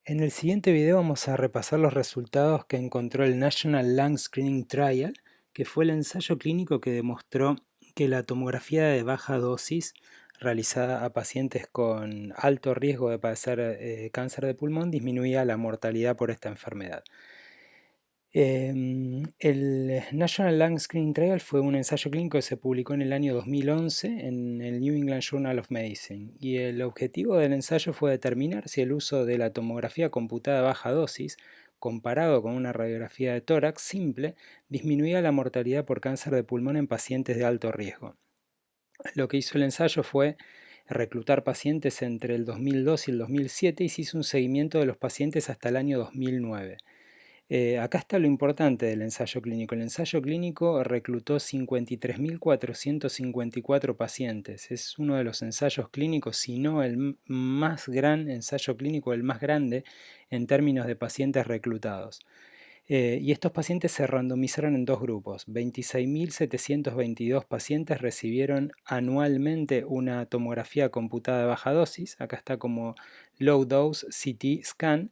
En el siguiente video vamos a repasar los resultados que encontró el National Lung Screening Trial, que fue el ensayo clínico que demostró que la tomografía de baja dosis realizada a pacientes con alto riesgo de padecer cáncer de pulmón disminuía la mortalidad por esta enfermedad. El National Lung Screening Trial fue un ensayo clínico que se publicó en el año 2011 en el New England Journal of Medicine, y el objetivo del ensayo fue determinar si el uso de la tomografía computada a baja dosis, comparado con una radiografía de tórax simple, disminuía la mortalidad por cáncer de pulmón en pacientes de alto riesgo. Lo que hizo el ensayo fue reclutar pacientes entre el 2002 y el 2007 y se hizo un seguimiento de los pacientes hasta el año 2009. Acá está lo importante del ensayo clínico. El ensayo clínico reclutó 53.454 pacientes. Es uno de los ensayos clínicos, si no el más gran ensayo clínico, el más grande en términos de pacientes reclutados. Y estos pacientes se randomizaron en dos grupos. 26.722 pacientes recibieron anualmente una tomografía computada de baja dosis. Acá está como Low Dose CT Scan,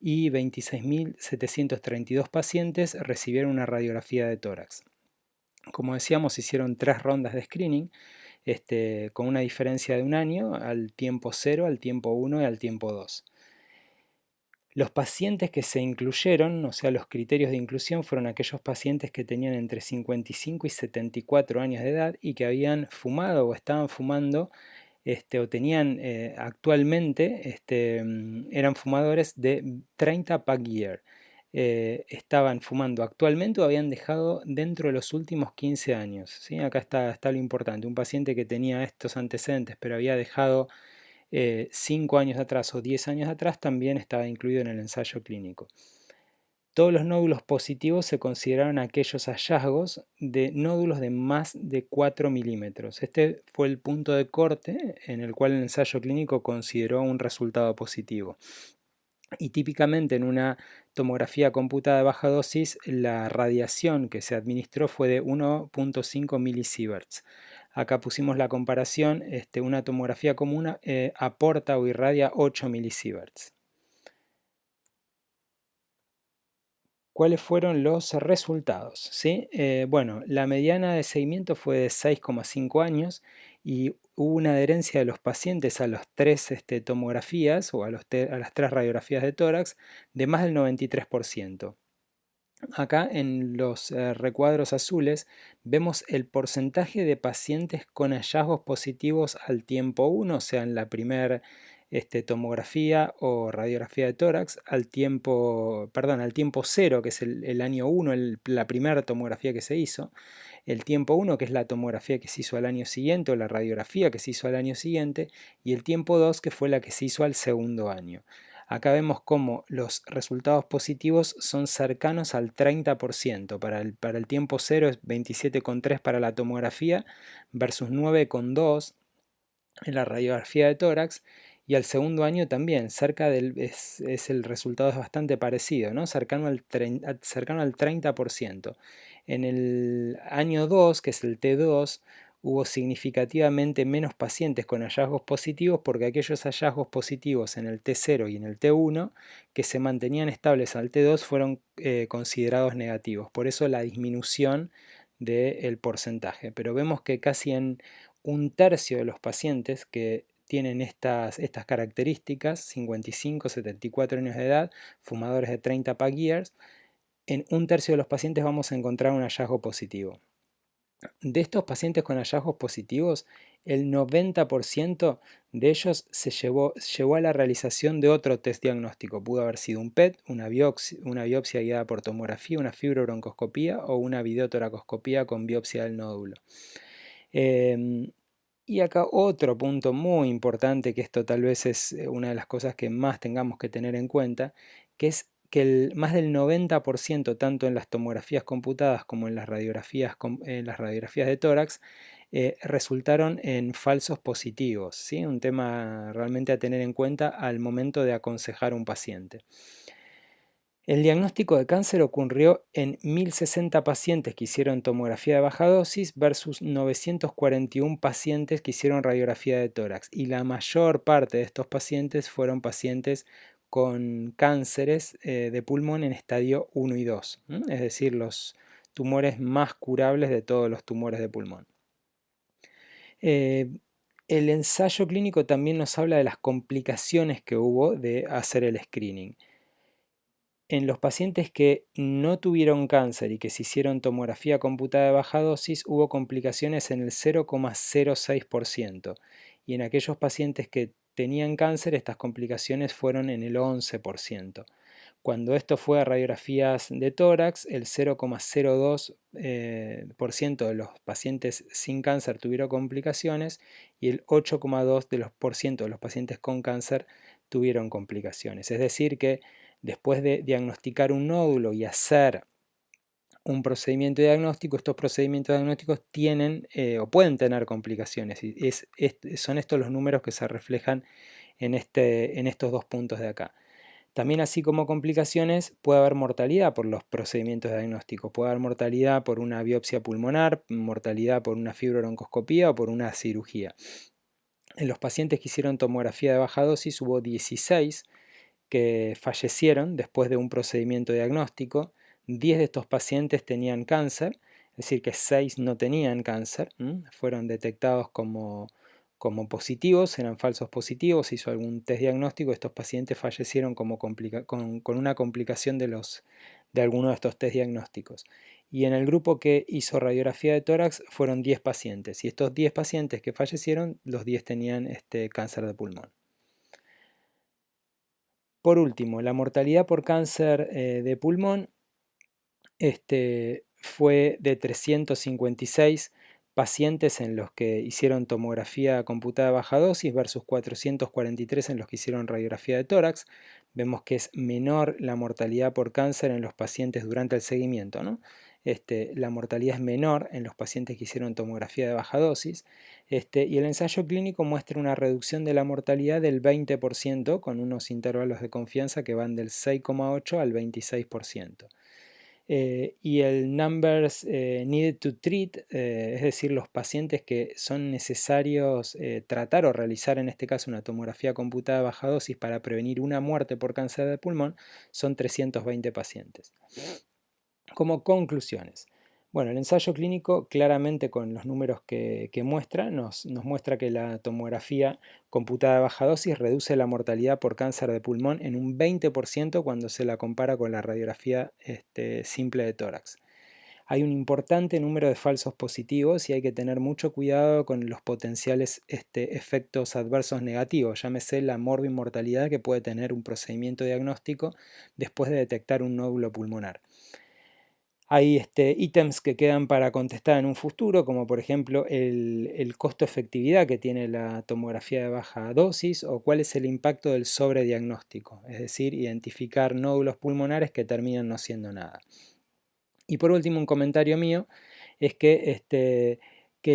y 26.732 pacientes recibieron una radiografía de tórax. Como decíamos, hicieron 3 rondas de screening con una diferencia de un año, al tiempo 0, al tiempo 1 y al tiempo 2. Los pacientes que se incluyeron, o sea, los criterios de inclusión, fueron aquellos pacientes que tenían entre 55 y 74 años de edad y que habían fumado o estaban fumando o tenían actualmente, eran fumadores de 30 pack year. Estaban fumando actualmente o habían dejado dentro de los últimos 15 años. ¿Sí? Acá está lo importante. Un paciente que tenía estos antecedentes pero había dejado 5 años atrás o 10 años atrás también estaba incluido en el ensayo clínico. Todos los nódulos positivos se consideraron aquellos hallazgos de nódulos de más de 4 milímetros. Este fue el punto de corte en el cual el ensayo clínico consideró un resultado positivo. Y típicamente en una tomografía computada de baja dosis, la radiación que se administró fue de 1.5 milisieverts. Acá pusimos la comparación, una tomografía común aporta o irradia 8 milisieverts. ¿Cuáles fueron los resultados? ¿Sí? Bueno, la mediana de seguimiento fue de 6,5 años y hubo una adherencia de los pacientes a las 3 tomografías o a las 3 radiografías de tórax de más del 93%. Acá en los recuadros azules vemos el porcentaje de pacientes con hallazgos positivos al tiempo 1, o sea, en la primera tomografía o radiografía de tórax, al tiempo 0, que es el año 1, la primera tomografía que se hizo, el tiempo 1, que es la tomografía que se hizo al año siguiente o la radiografía que se hizo al año siguiente, y el tiempo 2, que fue la que se hizo al segundo año. Acá vemos cómo los resultados positivos son cercanos al 30%. Para el tiempo 0 es 27,3 para la tomografía versus 9,2 en la radiografía de tórax. Y al segundo año también, el resultado es bastante parecido, ¿no? cercano al 30%. En el año 2, que es el T2, hubo significativamente menos pacientes con hallazgos positivos porque aquellos hallazgos positivos en el T0 y en el T1 que se mantenían estables al T2 fueron considerados negativos. Por eso la disminución del porcentaje. Pero vemos que casi en un tercio de los pacientes que tienen estas características, 55, 74 años de edad, fumadores de 30 pack years, en un tercio de los pacientes vamos a encontrar un hallazgo positivo. De estos pacientes con hallazgos positivos, el 90% de ellos llevó a la realización de otro test diagnóstico. Pudo haber sido un PET, una biopsia guiada por tomografía, una fibrobroncoscopía o una videotoracoscopía con biopsia del nódulo. Y acá otro punto muy importante, que esto tal vez es una de las cosas que más tengamos que tener en cuenta, que es que más del 90%, tanto en las tomografías computadas como en las radiografías de tórax, resultaron en falsos positivos, ¿sí? Un tema realmente a tener en cuenta al momento de aconsejar a un paciente. El diagnóstico de cáncer ocurrió en 1.060 pacientes que hicieron tomografía de baja dosis versus 941 pacientes que hicieron radiografía de tórax, y la mayor parte de estos pacientes fueron pacientes con cánceres de pulmón en estadio 1 y 2, es decir, los tumores más curables de todos los tumores de pulmón. El ensayo clínico también nos habla de las complicaciones que hubo de hacer el screening. En los pacientes que no tuvieron cáncer y que se hicieron tomografía computada de baja dosis, hubo complicaciones en el 0,06%, y en aquellos pacientes que tenían cáncer, estas complicaciones fueron en el 11%. Cuando esto fue a radiografías de tórax, el 0,02% de los pacientes sin cáncer tuvieron complicaciones y el 8,2% de los pacientes con cáncer tuvieron complicaciones. Es decir que después de diagnosticar un nódulo y hacer un procedimiento diagnóstico, estos procedimientos diagnósticos tienen o pueden tener complicaciones. Y son estos los números que se reflejan en estos dos puntos de acá. También, así como complicaciones, puede haber mortalidad por los procedimientos diagnósticos. Puede haber mortalidad por una biopsia pulmonar, mortalidad por una fibrobroncoscopía o por una cirugía. En los pacientes que hicieron tomografía de baja dosis hubo 16 que fallecieron después de un procedimiento diagnóstico. 10 de estos pacientes tenían cáncer, es decir que 6 no tenían cáncer, fueron detectados como positivos, eran falsos positivos, se hizo algún test diagnóstico, estos pacientes fallecieron con una complicación de alguno de estos test diagnósticos. Y en el grupo que hizo radiografía de tórax fueron 10 pacientes, y estos 10 pacientes que fallecieron, los 10 tenían cáncer de pulmón. Por último, la mortalidad por cáncer de pulmón fue de 356 pacientes en los que hicieron tomografía computada de baja dosis versus 443 en los que hicieron radiografía de tórax. Vemos que es menor la mortalidad por cáncer en los pacientes durante el seguimiento, ¿no? La mortalidad es menor en los pacientes que hicieron tomografía de baja dosis, y el ensayo clínico muestra una reducción de la mortalidad del 20% con unos intervalos de confianza que van del 6,8 al 26%. Y el numbers needed to treat, es decir, los pacientes que son necesarios tratar o realizar en este caso una tomografía computada de baja dosis para prevenir una muerte por cáncer de pulmón, son 320 pacientes. Como conclusiones. Bueno, el ensayo clínico claramente con los números que muestra nos muestra que la tomografía computada de baja dosis reduce la mortalidad por cáncer de pulmón en un 20% cuando se la compara con la radiografía simple de tórax. Hay un importante número de falsos positivos y hay que tener mucho cuidado con los potenciales efectos adversos negativos, llámese la morbimortalidad que puede tener un procedimiento diagnóstico después de detectar un nódulo pulmonar. Hay ítems que quedan para contestar en un futuro, como por ejemplo el costo-efectividad que tiene la tomografía de baja dosis o cuál es el impacto del sobrediagnóstico, es decir, identificar nódulos pulmonares que terminan no siendo nada. Y por último, un comentario mío es que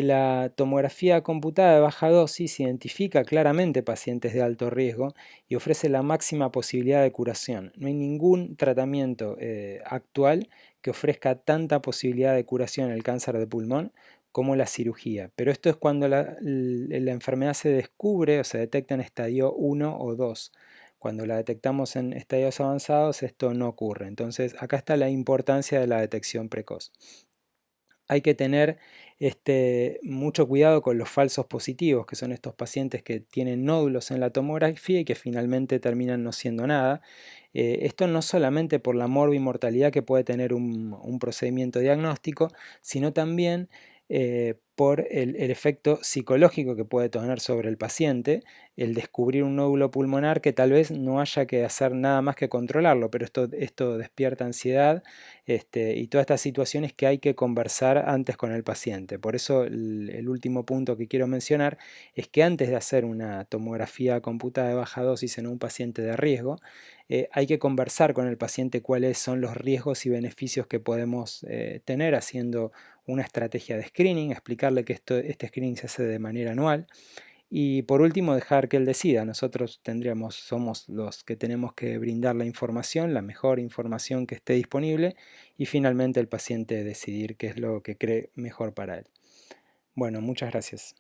la tomografía computada de baja dosis identifica claramente pacientes de alto riesgo y ofrece la máxima posibilidad de curación. No hay ningún tratamiento actual que ofrezca tanta posibilidad de curación en el cáncer de pulmón como la cirugía. Pero esto es cuando la enfermedad se descubre o se detecta en estadio 1 o 2. Cuando la detectamos en estadios avanzados, esto no ocurre. Entonces, acá está la importancia de la detección precoz. Hay que tener mucho cuidado con los falsos positivos, que son estos pacientes que tienen nódulos en la tomografía y que finalmente terminan no siendo nada. Esto no solamente por la morbimortalidad que puede tener un procedimiento diagnóstico, sino también por el efecto psicológico que puede tener sobre el paciente, el descubrir un nódulo pulmonar que tal vez no haya que hacer nada más que controlarlo, pero esto despierta ansiedad y todas estas situaciones que hay que conversar antes con el paciente. Por eso el último punto que quiero mencionar es que antes de hacer una tomografía computada de baja dosis en un paciente de riesgo, hay que conversar con el paciente cuáles son los riesgos y beneficios que podemos tener haciendo una estrategia de screening, explicarle que este screening se hace de manera anual y por último dejar que él decida. Nosotros somos los que tenemos que brindar la información, la mejor información que esté disponible y finalmente el paciente decidir qué es lo que cree mejor para él. Bueno, muchas gracias.